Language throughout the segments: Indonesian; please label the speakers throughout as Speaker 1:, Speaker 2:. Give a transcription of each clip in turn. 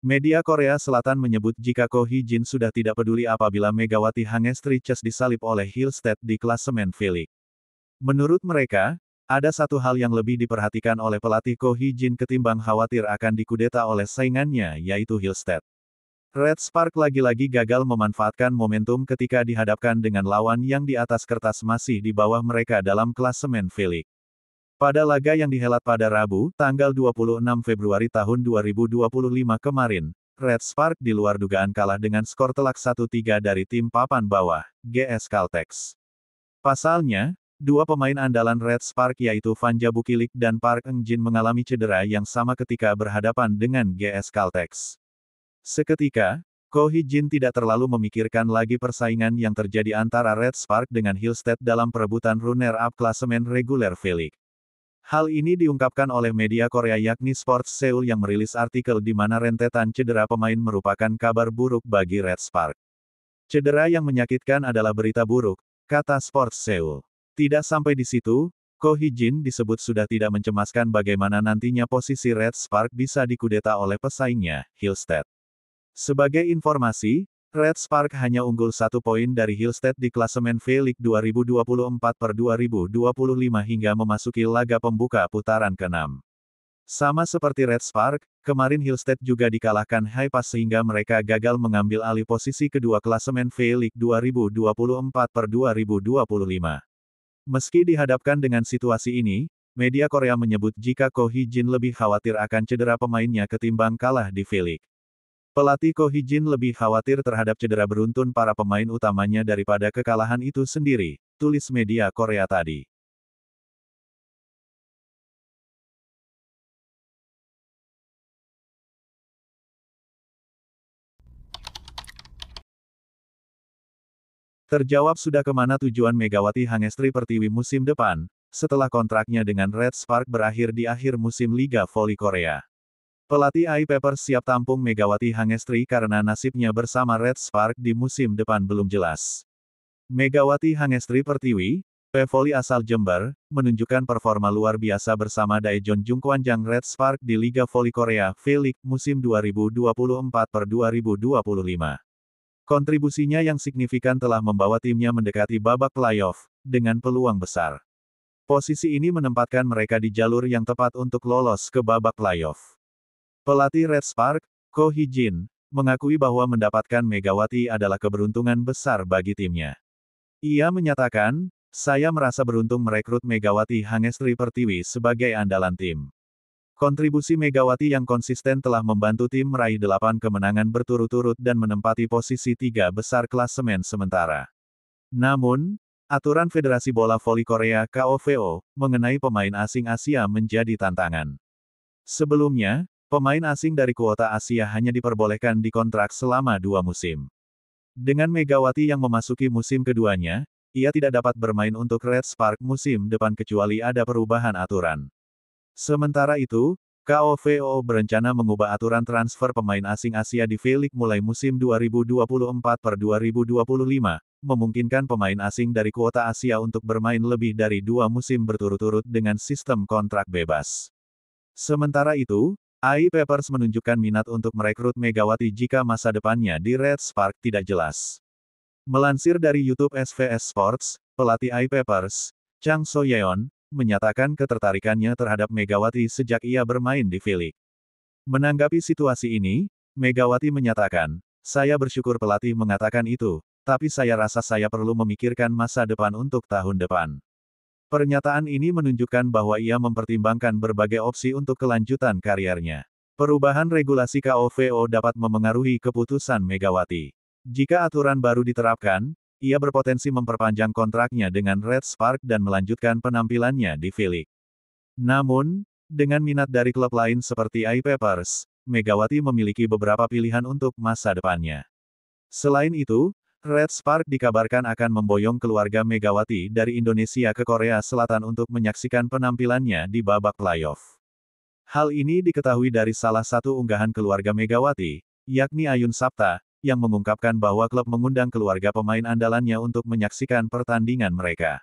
Speaker 1: Media Korea Selatan menyebut jika Ko Hee-jin sudah tidak peduli apabila Megawati Hangestri Chess disalip oleh Hillstead di klasemen V-League. Menurut mereka, ada satu hal yang lebih diperhatikan oleh pelatih Ko Hee-jin ketimbang khawatir akan dikudeta oleh saingannya yaitu Hillstead. Red Spark lagi-lagi gagal memanfaatkan momentum ketika dihadapkan dengan lawan yang di atas kertas masih di bawah mereka dalam klasemen V-League. Pada laga yang dihelat pada Rabu, tanggal 26 Februari tahun 2025 kemarin, Red Spark di luar dugaan kalah dengan skor telak 1-3 dari tim papan bawah, GS Caltex. Pasalnya, dua pemain andalan Red Spark yaitu Vanja Bukilik dan Park Eun-jin mengalami cedera yang sama ketika berhadapan dengan GS Caltex. Seketika, Ko Hee-jin tidak terlalu memikirkan lagi persaingan yang terjadi antara Red Spark dengan Hillstead dalam perebutan runner-up klasemen reguler V-League. Hal ini diungkapkan oleh media Korea yakni Sports Seoul yang merilis artikel di mana rentetan cedera pemain merupakan kabar buruk bagi Red Spark. Cedera yang menyakitkan adalah berita buruk, kata Sports Seoul. Tidak sampai di situ, Ko Hee-jin disebut sudah tidak mencemaskan bagaimana nantinya posisi Red Spark bisa dikudeta oleh pesaingnya, Hillstead. Sebagai informasi, Red Spark hanya unggul 1 poin dari Hillstead di klasemen V-League 2024/2025 hingga memasuki laga pembuka putaran ke-6. Sama seperti Red Spark, kemarin Hillstead juga dikalahkan Haepas sehingga mereka gagal mengambil alih posisi kedua klasemen V-League 2024/2025. Meski dihadapkan dengan situasi ini, media Korea menyebut jika Ko Hee-jin lebih khawatir akan cedera pemainnya ketimbang kalah di V-League. Pelatih Ko Hee-jin lebih khawatir terhadap cedera beruntun para pemain utamanya daripada kekalahan itu sendiri, tulis media Korea tadi. Terjawab sudah kemana tujuan Megawati Hangestri Pertiwi musim depan, setelah kontraknya dengan Red Spark berakhir di akhir musim Liga Voli Korea. Pelatih AI Papers siap tampung Megawati Hangestri karena nasibnya bersama Red Spark di musim depan belum jelas. Megawati Hangestri Pertiwi, pevoli asal Jember, menunjukkan performa luar biasa bersama Daejeon Jungkwanjang Red Spark di Liga Voli Korea V-League musim 2024/2025. Kontribusinya yang signifikan telah membawa timnya mendekati babak playoff, dengan peluang besar. Posisi ini menempatkan mereka di jalur yang tepat untuk lolos ke babak playoff. Pelatih Red Spark, Ko Hee-jin, mengakui bahwa mendapatkan Megawati adalah keberuntungan besar bagi timnya. Ia menyatakan, saya merasa beruntung merekrut Megawati Hangestri Pertiwi sebagai andalan tim. Kontribusi Megawati yang konsisten telah membantu tim meraih 8 kemenangan berturut-turut dan menempati posisi 3 besar klasemen sementara. Namun, aturan Federasi Bola Voli Korea (KOVO) mengenai pemain asing Asia menjadi tantangan. Sebelumnya, pemain asing dari kuota Asia hanya diperbolehkan dikontrak selama 2 musim. Dengan Megawati yang memasuki musim keduanya, ia tidak dapat bermain untuk Red Spark musim depan kecuali ada perubahan aturan. Sementara itu, KOVO berencana mengubah aturan transfer pemain asing Asia di V-League mulai musim 2024/2025, memungkinkan pemain asing dari kuota Asia untuk bermain lebih dari 2 musim berturut-turut dengan sistem kontrak bebas. Sementara itu, AI Papers menunjukkan minat untuk merekrut Megawati jika masa depannya di Red Spark tidak jelas. Melansir dari YouTube SVS Sports, pelatih AI Papers, Chang So-yeon, menyatakan ketertarikannya terhadap Megawati sejak ia bermain di V-League. Menanggapi situasi ini, Megawati menyatakan, saya bersyukur pelatih mengatakan itu, tapi saya rasa saya perlu memikirkan masa depan untuk tahun depan. Pernyataan ini menunjukkan bahwa ia mempertimbangkan berbagai opsi untuk kelanjutan kariernya. Perubahan regulasi KOVO dapat memengaruhi keputusan Megawati. Jika aturan baru diterapkan, ia berpotensi memperpanjang kontraknya dengan Red Spark dan melanjutkan penampilannya di V-League. Namun, dengan minat dari klub lain seperti AI Papers, Megawati memiliki beberapa pilihan untuk masa depannya. Selain itu, Red Spark dikabarkan akan memboyong keluarga Megawati dari Indonesia ke Korea Selatan untuk menyaksikan penampilannya di babak playoff. Hal ini diketahui dari salah satu unggahan keluarga Megawati, yakni Ayun Sapta, yang mengungkapkan bahwa klub mengundang keluarga pemain andalannya untuk menyaksikan pertandingan mereka.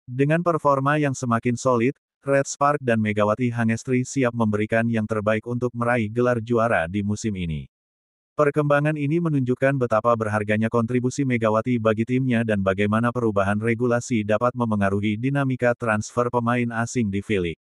Speaker 1: Dengan performa yang semakin solid, Red Spark dan Megawati Hangestri siap memberikan yang terbaik untuk meraih gelar juara di musim ini. Perkembangan ini menunjukkan betapa berharganya kontribusi Megawati bagi timnya dan bagaimana perubahan regulasi dapat memengaruhi dinamika transfer pemain asing di V-League.